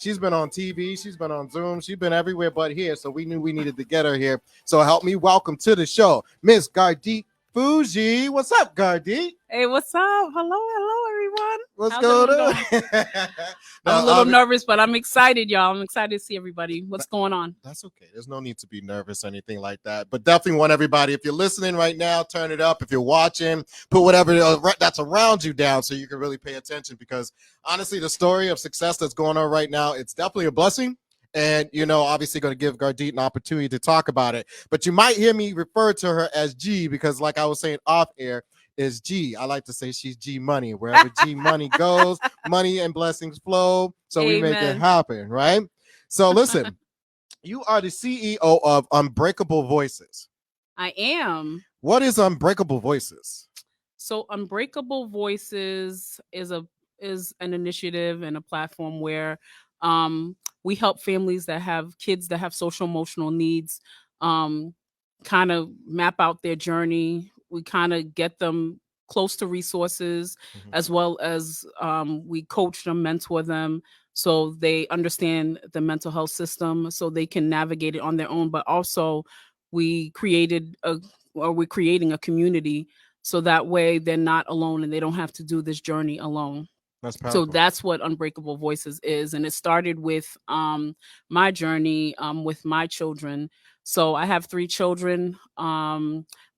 She's been on TV. She's been on Zoom. She's been everywhere but here. So we knew we needed to get her here. So help me welcome to the show, Miss Gardite Fougy. What's up, Gardite? Hey, what's up? Hello, everyone. What's How's going everyone on? doing? I'm a little nervous, but I'm excited, y'all. I'm excited to see everybody. What's going on? That's okay. There's no need to be nervous or anything like that. But definitely want everybody, if you're listening right now, turn it up. If you're watching, put whatever that's around you down so you can really pay attention. Because honestly, the story of success that's going on right now, it's definitely a blessing. And, obviously going to give Gardite an opportunity to talk about it. But you might hear me refer to her as G because, like I was saying off air, is G. I like to say she's G Money. Wherever G Money goes, money and blessings flow. So Amen. we make it happen, right? So listen, you are the CEO of Unbreakable Voices. I am. What is Unbreakable Voices? So Unbreakable Voices is an initiative and a platform where we help families that have kids that have social emotional needs kind of map out their journey. We kind of get them close to resources, as well as we coach them, mentor them, so they understand the mental health system, so they can navigate it on their own. But also, we're creating a community, so that way they're not alone and they don't have to do this journey alone. That's powerful. So that's what Unbreakable Voices is. And it started with my journey with my children. So I have 3 children.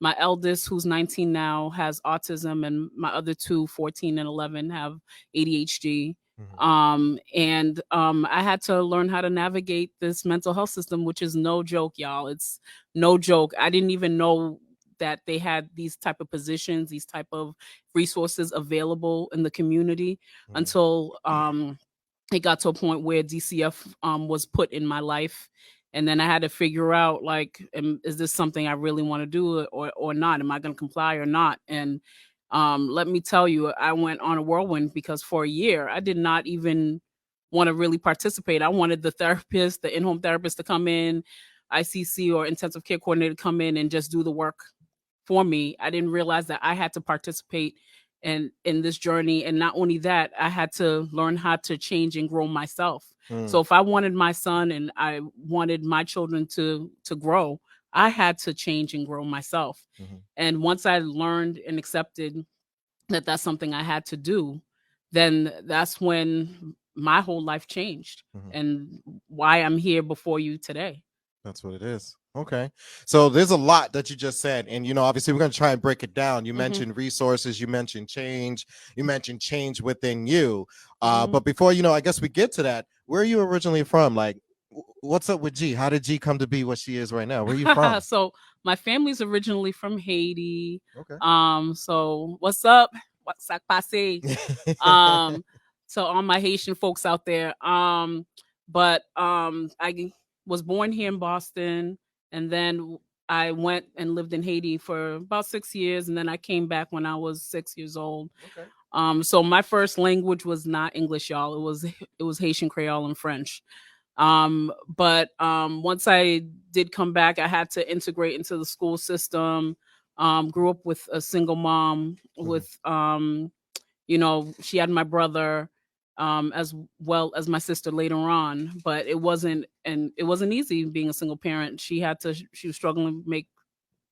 My eldest, who's 19 now, has autism, and my other 2, 14 and 11, have ADHD. And I had to learn how to navigate this mental health system, which is no joke, y'all. It's no joke. I didn't even know that they had these type of positions, these type of resources available in the community until it got to a point where DCF was put in my life. And then I had to figure out, like, is this something I really want to do or not? Am I going to comply or not? And let me tell you, I went on a whirlwind because for a year, I did not even want to really participate. I wanted the in-home therapist to come in, ICC or intensive care coordinator to come in and just do the work for me. I didn't realize that I had to participate in this journey. And not only that, I had to learn how to change and grow myself. So if I wanted my son and I wanted my children to grow, I had to change and grow myself. And once I learned and accepted that that's something I had to do, then that's when my whole life changed and why I'm here before you today. That's what it is. Okay. So there's a lot that you just said. And, obviously we're going to try and break it down. You mentioned resources, you mentioned change within you. But before, I guess we get to that, where are you originally from? Like, what's up with G? How did G come to be what she is right now? Where are you from? So my family's originally from Haiti. Okay. So what's up? What's up, passe? So all my Haitian folks out there. But I was born here in Boston, and then I went and lived in Haiti for about 6 years, and then I came back when I was 6 years old. Okay. So my first language was not English, y'all. It was Haitian Creole and French. But once I did come back, I had to integrate into the school system. Grew up with a single mom with, she had my brother, as well as my sister later on, but it wasn't easy being a single parent. She was struggling to make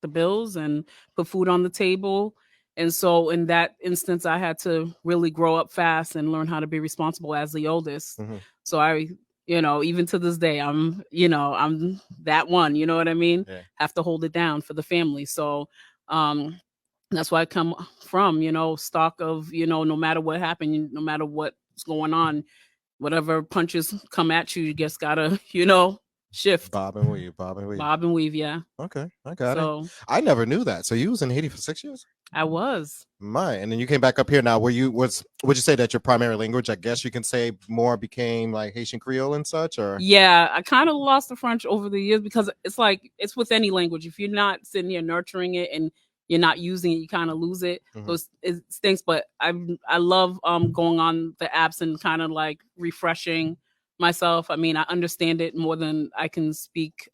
the bills and put food on the table. And so in that instance, I had to really grow up fast and learn how to be responsible as the oldest. So I, even to this day, I'm that one, you know what I mean? Yeah. Have to hold it down for the family. So, that's why I come from, stock of, no matter what happened, no matter what's going on, whatever punches come at you, you just gotta, shift. Bob and weave. Yeah. Okay, I got it. I never knew that. So you was in Haiti for 6 years? I was. And then you came back up here. Now, would you say that your primary language, I guess you can say, more became like Haitian Creole and such, or? Yeah, I kind of lost the French over the years because it's with any language. If you're not sitting here nurturing it and you're not using it, you kind of lose it. So it stinks. But I love going on the apps and kind of like refreshing myself. I mean, I understand it more than I can speak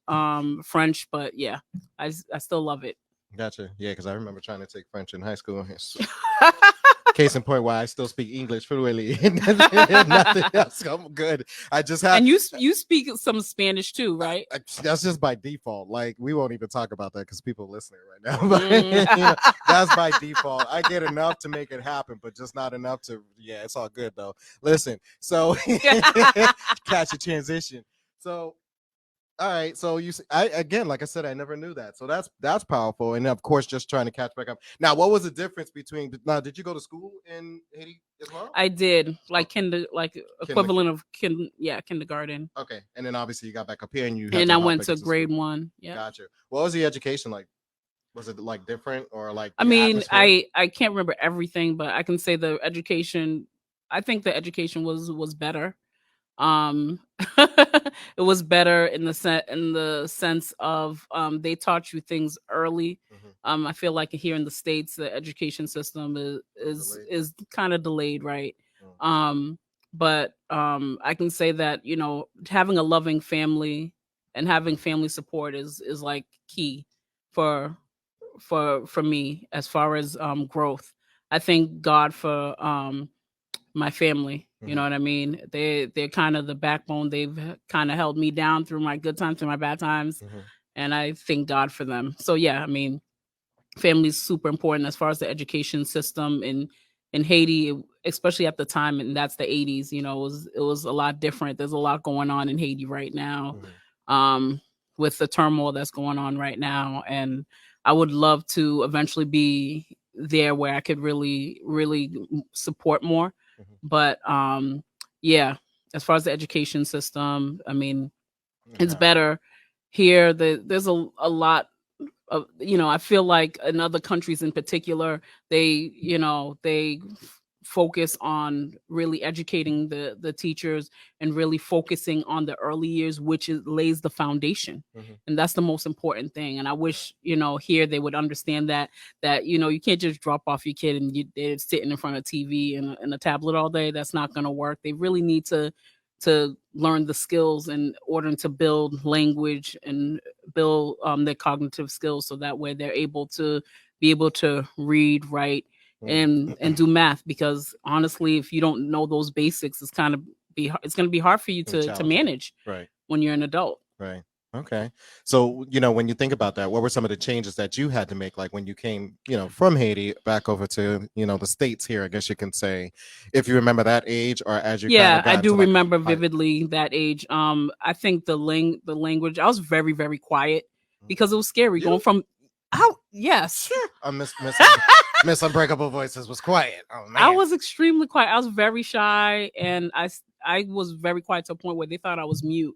French, but yeah, I still love it. Gotcha. Yeah, because I remember trying to take French in high school. Case in point, why I still speak English fluently. Nothing else. I'm good. I just have. And you speak some Spanish too, right? That's just by default. Like, we won't even talk about that because people are listening right now. But that's by default. I get enough to make it happen, but just not enough to. Yeah, it's all good though. Listen, so catch a transition. So. All right, so again, like I said, I never knew that, so that's powerful, and of course, just trying to catch back up. Now, what was the difference between? Now, did you go to school in Haiti as well? I did, like equivalent of kindergarten. Okay, and then obviously you got back up here, and I went to grade 1. Yeah, gotcha. What was the education like? Was it like different or like? I mean, I can't remember everything, but I can say the education. I think the education was better. It was better in the sense of they taught you things early. I feel like here in the States the education system is kind of delayed, right? But I can say that having a loving family and having family support is like key for me as far as growth. I thank God for my family. You know what I mean? They're kind of the backbone. They've kind of held me down through my good times, through my bad times. And I thank God for them. So yeah, I mean, family is super important as far as the education system in Haiti, especially at the time, and that's the 80s. It was a lot different. There's a lot going on in Haiti right now, with the turmoil that's going on right now. And I would love to eventually be there where I could really, really support more. But yeah, as far as the education system, I mean, it's better here. There's a lot of, I feel like in other countries in particular, they focus on really educating the teachers and really focusing on the early years, which lays the foundation. And that's the most important thing. And I wish, here they would understand that you can't just drop off your kid and they're sitting in front of TV and a tablet all day. That's not going to work. They really need to learn the skills in order to build language and build their cognitive skills, so that way they're able to read, write, and do math. Because honestly, if you don't know those basics, it's going to be hard for you to manage when you're an adult. Right. Okay. So, when you think about that, what were some of the changes that you had to make, like when you came, from Haiti back over to, the States here, I guess you can say, if you remember that age, or as you I do remember vividly that age. I think the language, I was very, very quiet because it was scary going from yes. Miss Unbreakable Voices was quiet. Oh man. I was extremely quiet. I was very shy, and I was very quiet to a point where they thought I was mute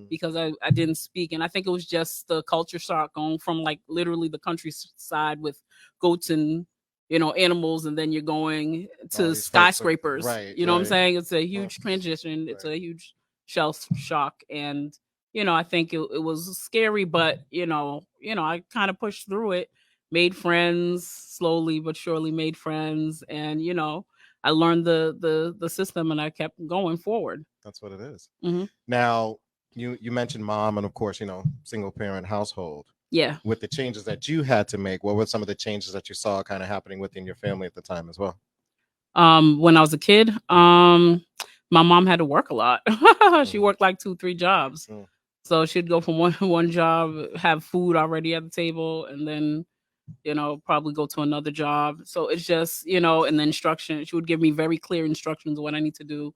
because I didn't speak. And I think it was just the culture shock going from like literally the countryside with goats and animals, and then you're going to skyscrapers. What I'm saying? It's a huge transition. It's a huge shell shock, and I think it was scary, but I kind of pushed through it, made friends, slowly but surely made friends, and I learned the system, and I kept going forward. That's what it is. Now, you mentioned mom, and of course, single parent household. Yeah. With the changes that you had to make, what were some of the changes that you saw kind of happening within your family at the time as well? When I was a kid, my mom had to work a lot. She worked like 2-3 jobs. So she'd go from one job, have food already at the table, and then probably go to another job. So it's just, and the instruction, she would give me very clear instructions of what I need to do.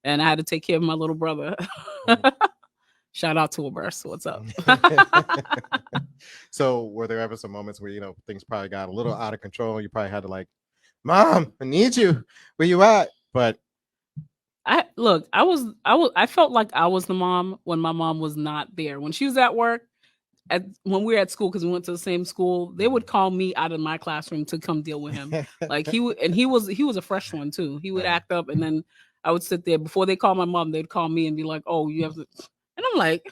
And I had to take care of my little brother. Shout out to Aberse. What's up? So were there ever some moments where, things probably got a little out of control? You probably had to like, Mom, I need you. Where you at? But I felt like I was the mom when my mom was not there. When she was at work, when we were at school, because we went to the same school, they would call me out of my classroom to come deal with him. Like he was a fresh one too. He would act up, and then I would sit there. Before they call my mom, they'd call me and be like, "Oh, you have to," and I'm like,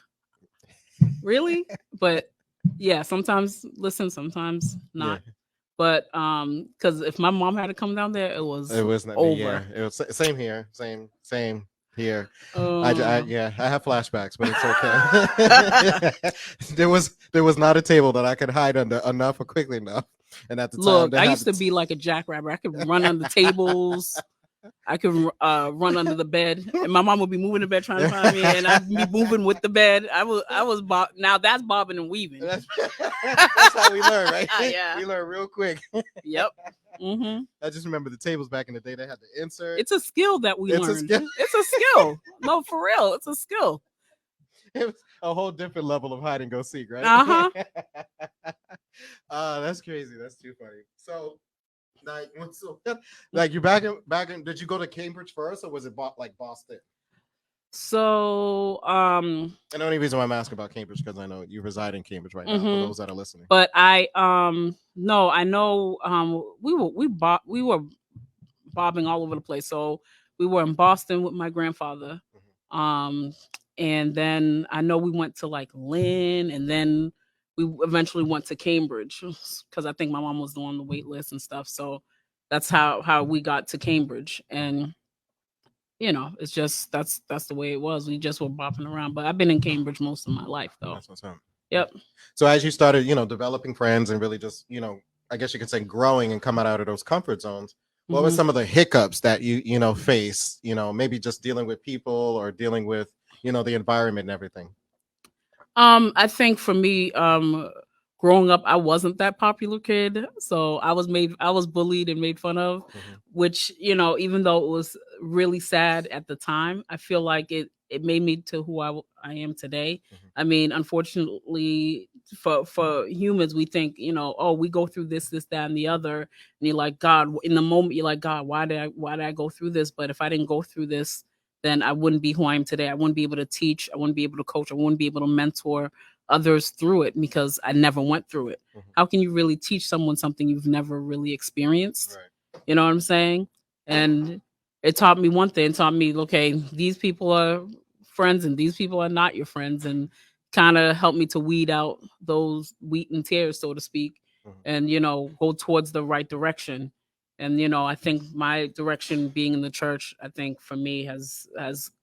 "Really?" But yeah, sometimes listen, sometimes not. Yeah. But because if my mom had to come down there, it was not over. Yeah, it was same here, same here. I have flashbacks, but it's okay. There was not a table that I could hide under enough or quickly enough. And at the time, Look, they I had used to be like a jackrabbit. I could run under tables. I could run under the bed, and my mom would be moving the bed trying to find me, and I'd be moving with the bed. I was now that's bobbing and weaving. That's how we learn, right? Yeah. We learn real quick. Yep. Mm-hmm. I just remember the tables back in the day. They had to insert. It's a skill that we It's a learned. skill. It's a skill. No, for real, it's a skill. It was a whole different level of hide and go seek, right? That's crazy. That's too funny. So, like you back in. Did you go to Cambridge first, or was it like Boston? So, and the only reason why I'm asking about Cambridge because I know you reside in Cambridge right now. For those that are listening, but I no, I know we were bobbing all over the place. So we were in Boston with my grandfather, and then I know we went to like Lynn, and then we eventually went to Cambridge because I think my mom was on the wait list and stuff. So that's how we got to Cambridge, and it's just that's the way it was. We just were bopping around. But I've been in Cambridge most of my life, though. That's what's up. Yep. So as you started, developing friends and really just, I guess you could say growing and coming out of those comfort zones, what were some of the hiccups that you face, maybe just dealing with people or dealing with, the environment and everything? I think for me, growing up, I wasn't that popular kid. So I was bullied and made fun of, which, even though it was really sad at the time, I feel like it made me to who I am today. I mean, unfortunately for humans, we think, oh, we go through this, that, and the other. And you're like, God, in the moment, you're like, God, why did I go through this? But if I didn't go through this, then I wouldn't be who I am today. I wouldn't be able to teach. I wouldn't be able to coach. I wouldn't be able to mentor others through it because I never went through it. How can you really teach someone something you've never really experienced? Right. You know what I'm saying? And it taught me one thing. It taught me, okay, these people are friends and these people are not your friends, and kind of helped me to weed out those wheat and tares, so to speak, and, go towards the right direction. And, I think my direction being in the church, I think for me has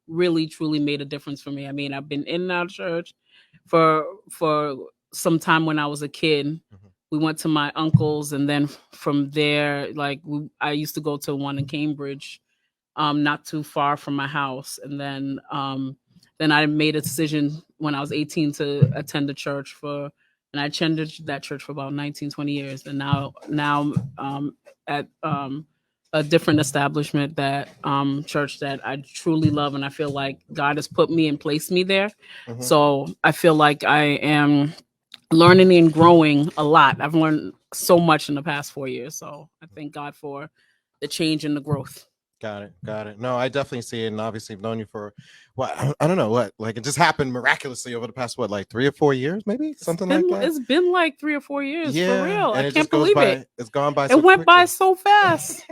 really, truly made a difference for me. I mean, I've been in and out of church for some time when I was a kid. We went to my uncle's, and then from there, like I used to go to one in Cambridge, not too far from my house. And then I made a decision when I was 18 to attend the church and I attended that church for about 19, 20 years. And now at a different establishment, that church that I truly love, and I feel like God has put me and placed me there. So I feel like I am learning and growing a lot. I've learned so much in the past 4 years. So I thank God for the change and the growth. Got it. No, I definitely see it. And obviously I've known you for I don't know what, like it just happened miraculously over the past, like 3 or 4 years, maybe something like that. It's been like 3 or 4 years, for real. I can't believe it. It's gone by. It went by so fast.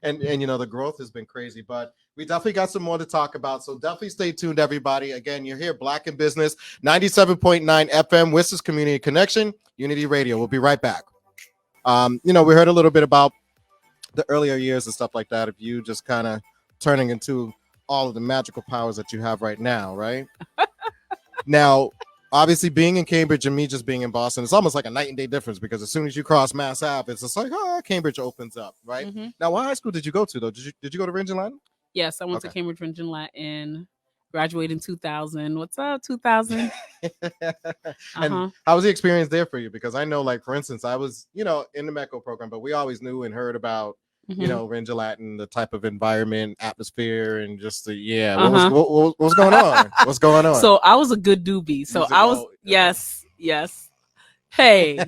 and the growth has been crazy, but we definitely got some more to talk about. So definitely stay tuned, everybody. Again, you're here, Black in Business, 97.9 FM, Worcester's Community Connection, Unity Radio. We'll be right back. We heard a little bit about the earlier years and stuff like that, of you just kind of turning into all of the magical powers that you have right now, right? Now, obviously being in Cambridge and me just being in Boston, it's almost like a night and day difference, because as soon as you cross Mass Ave, it's just like, Cambridge opens up, right? Now, what high school did you go to, though? Did you go to Ringe and Latin? Yes, I went to Cambridge Ringe and Latin, graduated in 2000. What's up, 2000? And how was the experience there for you? Because I know, like, for instance, I was, in the MECO program, but we always knew and heard about, Ringe and Latin, the type of environment, atmosphere, and just the, what's going on? What's going on? So I was a good doobie. So I was, yes. Hey,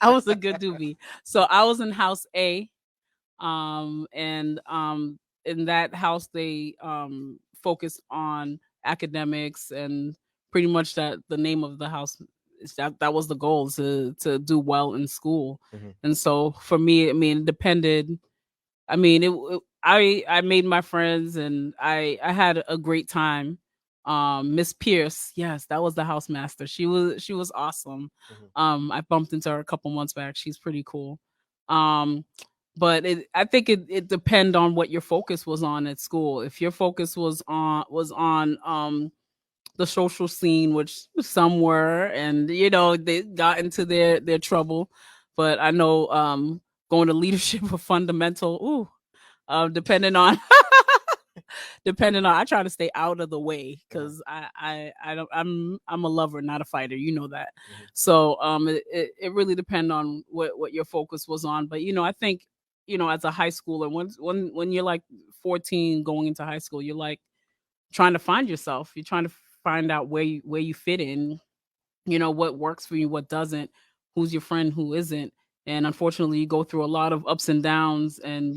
I was a good doobie. So I was in House A, and in that house, they focused on academics, and pretty much that the name of the house is that was the goal, to do well in school. And so for me, I mean, it depended. I mean, I made my friends, and I had a great time. Miss Pierce, yes, that was the housemaster. She was awesome. I bumped into her a couple months back. She's pretty cool. But I think it depend on what your focus was on at school. If your focus was on the social scene, which some were, and they got into their trouble. but I know going to leadership or fundamental. Depending on I try to stay out of the way because I don't I'm a lover, not a fighter. You know that. Mhm. So it really depends on what your focus was on. But I think as a high schooler, when you're like 14 going into high school, you're like trying to find yourself. You're trying to find out where you fit in, what works for you, what doesn't, who's your friend, who isn't. And unfortunately, you go through a lot of ups and downs and,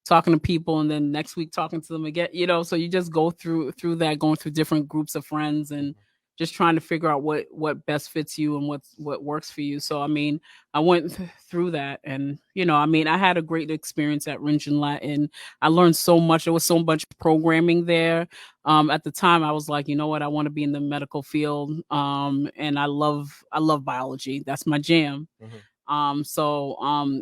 talking to people and then next week talking to them again, so you just go through that, going through different groups of friends and just trying to figure out what best fits you and what works for you. So I mean, I went through that, and I mean, I had a great experience at Ringen Latin. I learned so much. There was so much programming there. At the time, I was like, you know what, I want to be in the medical field. And I love biology. That's my jam. So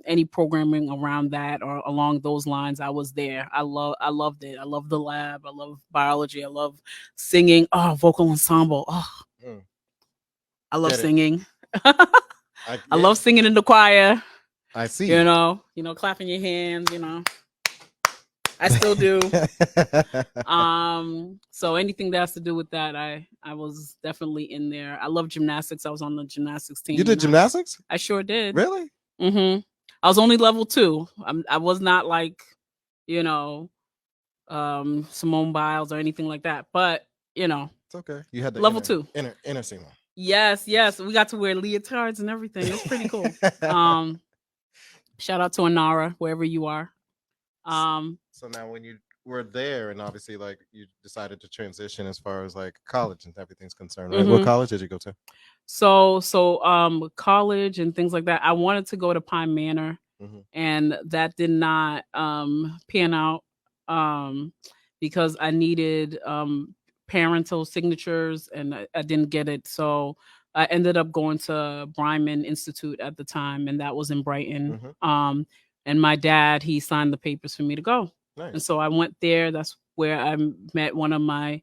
any programming around that or along those lines, I was there. I loved it. I love the lab. I love biology. I love singing. Oh, vocal ensemble. Oh, I love singing. I love singing in the choir. I see. Clapping your hands, I still do. So anything that has to do with that, I was definitely in there. I love gymnastics. I was on the gymnastics team. You did gymnastics? I sure did. Really? I was only level 2. I was not like, Simone Biles or anything like that. But it's okay. You had the level 2 inner Simone. Yes. We got to wear leotards and everything. It was pretty cool. Shout out to Anara, wherever you are. So now when you were there and obviously like you decided to transition as far as like college and everything's concerned, right? What college did you go to? So college and things like that. I wanted to go to Pine Manor, and that did not pan out because I needed parental signatures and I didn't get it. So I ended up going to Bryman Institute at the time, and that was in Brighton. And my dad, he signed the papers for me to go. Nice. And so I went there. That's where I met one of my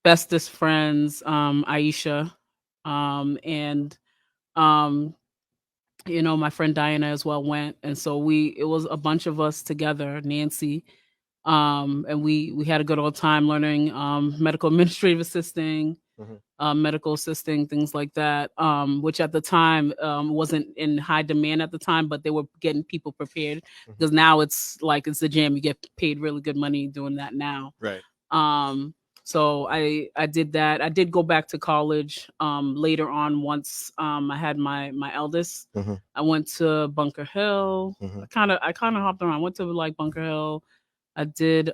bestest friends, Aisha. And my friend Diana as well went. And so it was a bunch of us together, Nancy. And we had a good old time learning medical administrative assisting, medical assisting, things like that, which at the time wasn't in high demand at the time, but they were getting people prepared because now it's the jam. You get paid really good money doing that now. Right. So I did that. I did go back to college later on once I had my eldest. I went to Bunker Hill. I kind of hopped around. I went to like Bunker Hill. I did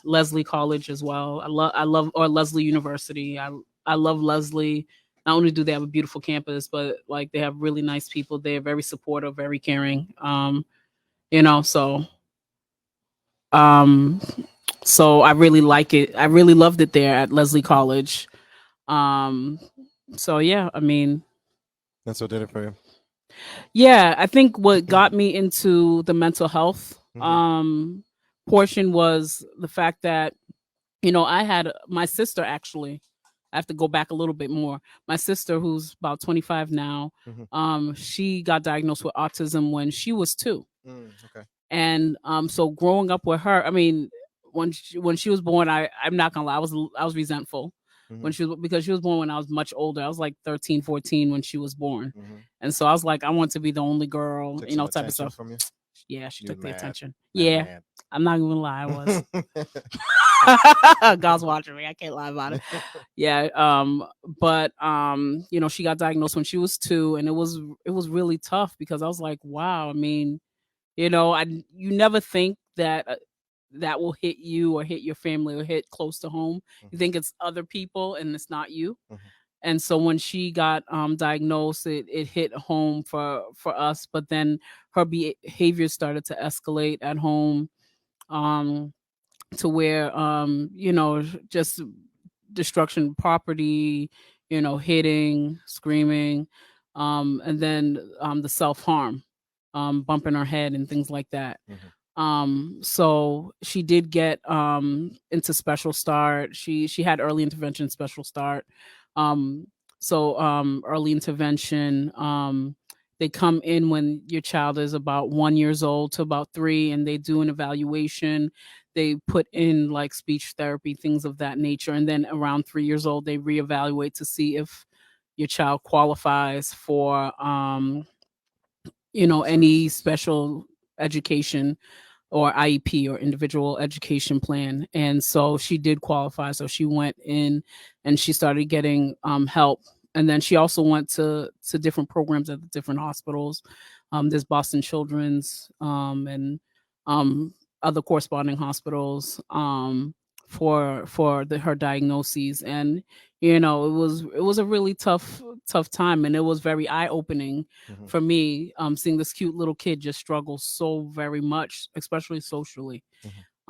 Leslie College as well. I love or Leslie University. I love Leslie. Not only do they have a beautiful campus, but like they have really nice people. They're very supportive, very caring. So I really like it. I really loved it there at Leslie College. So yeah, I mean, that's what did it for you. Yeah, I think what got me into the mental health portion was the fact that I had my sister. Actually, I have to go back a little bit more. My sister, who's about 25 now, she got diagnosed with autism when she was 2. Okay. And so growing up with her, I mean, when she was born, I'm not gonna lie, I was resentful because she was born when I was much older. I was like 13, 14 when she was born, and so I was like, I want to be the only girl, type of stuff. From you? Yeah, she took the attention. Mad. I'm not gonna lie, I was. God's watching me. I can't lie about it. Yeah. But she got diagnosed when she was 2, and it was really tough because I was like, wow. I mean, you never think that that will hit you or hit your family or hit close to home. You think it's other people and it's not you. And so when she got diagnosed, it hit home for us. But then her behavior started to escalate at home, to where just destruction of property, hitting, screaming, and then the self-harm, bumping her head and things like that. So she did get into special start. She had early intervention special start. So early intervention, They come in when your child is about 1 year old to about 3, and they do an evaluation. They put in like speech therapy, things of that nature. And then around 3 years old, they reevaluate to see if your child qualifies for, any special education or IEP or individual education plan. And so she did qualify. So she went in and she started getting help. And then she also went to different programs at the different hospitals. There's Boston Children's and um, other corresponding hospitals for her diagnoses. And it was a really tough time, and it was very eye opening Mhm. for me, seeing this cute little kid just struggle so very much, especially socially.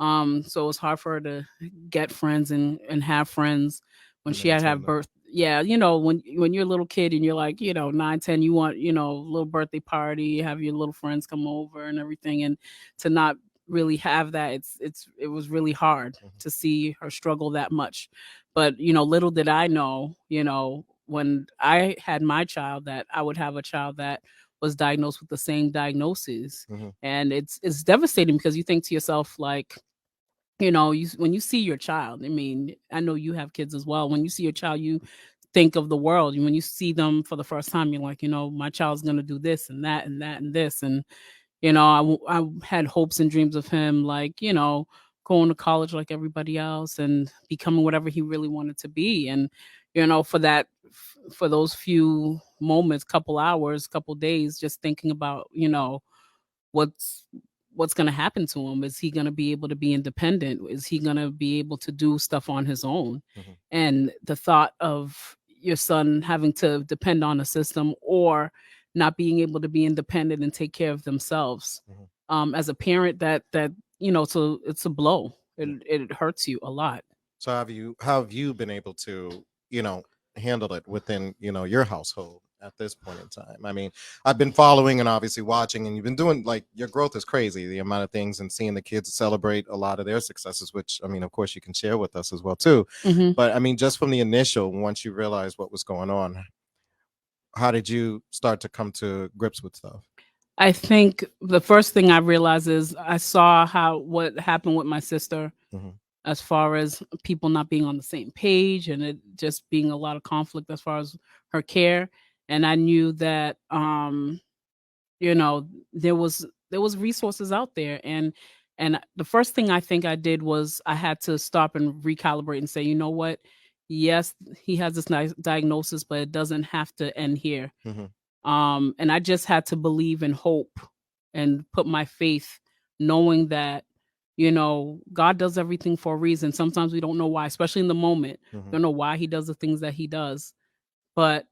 Mhm. So it was hard for her to get friends and have friends when And she had to maintain have that. birth. Yeah, when you're a little kid and you're like, 9, 10, you want, a little birthday party, have your little friends come over and everything. And to not really have that, it was really hard Mhm. to see her struggle that much. But, little did I know, when I had my child, that I would have a child that was diagnosed with the same diagnosis. Mhm. And it's devastating because you think to yourself, like, when you see your child, I mean, I know you have kids as well. When you see your child, you think of the world. When you see them for the first time, you're like, my child's going to do this and that and that and this. And, I had hopes and dreams of him, like, going to college like everybody else and becoming whatever he really wanted to be. And, for those few moments, couple hours, couple days, just thinking about, what's what's going to happen to him. Is he going to be able to be independent? Is he going to be able to do stuff on his own? Mhm. And the thought of your son having to depend on a system, or not being able to be independent and take care of themselves, Mhm. as a parent, so it's a blow. It hurts you a lot. So how have you been able to, handle it within, your household at this point in time? I mean, I've been following and obviously watching, and you've been doing, like, your growth is crazy, the amount of things, and seeing the kids celebrate a lot of their successes, which, I mean, of course you can share with us as well too. hmm But I mean, just from the initial, once you realized what was going on, how did you start to come to grips with stuff? I think the first thing I realized is I saw what happened with my sister, Mhm. as far as people not being on the same page, and it just being a lot of conflict as far as her care. And I knew that, there was resources out there. And the first thing I think I did was I had to stop and recalibrate and say, you know what? Yes, he has this nice diagnosis, but it doesn't have to end here. Mhm. And I just had to believe and hope and put my faith, knowing that, God does everything for a reason. Sometimes we don't know why, especially in the moment. Mhm. Don't know why he does the things that he does. But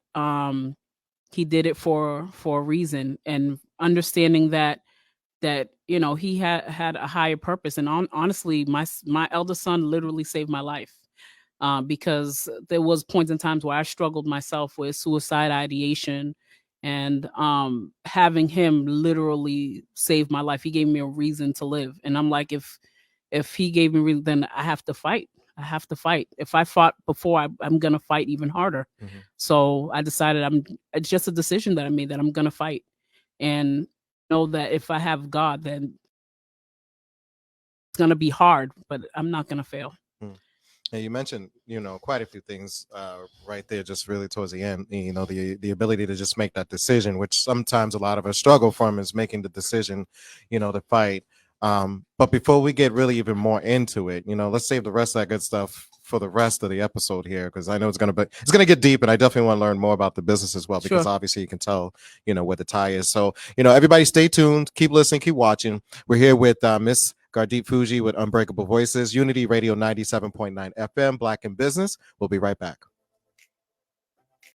he did it for a reason. And understanding that he had a higher purpose. And honestly, my eldest son literally saved my life, because there was points and times where I struggled myself with suicide ideation. And having him literally save my life. He gave me a reason to live. And I'm like, if he gave me reason, then I have to fight. I have to fight. If I fought before, I'm gonna fight even harder. Mhm. So I decided it's just a decision that I made, that I'm gonna fight. And know that if I have God, then it's gonna be hard, but I'm not gonna fail. Mm. And you mentioned, quite a few things right there, just really towards the end. The ability to just make that decision, which sometimes a lot of us struggle from, is making the decision, to fight. But before we get really even more into it, let's save the rest of that good stuff for the rest of the episode here, because I know it's gonna get deep, and I definitely want to learn more about the business as well, because Sure. obviously you can tell, what the tie is. So, everybody stay tuned, keep listening, keep watching. We're here with Miss Gardite Fougy with Unbreakable Voices, Unity Radio 97.9 FM, Black in Business. We'll be right back.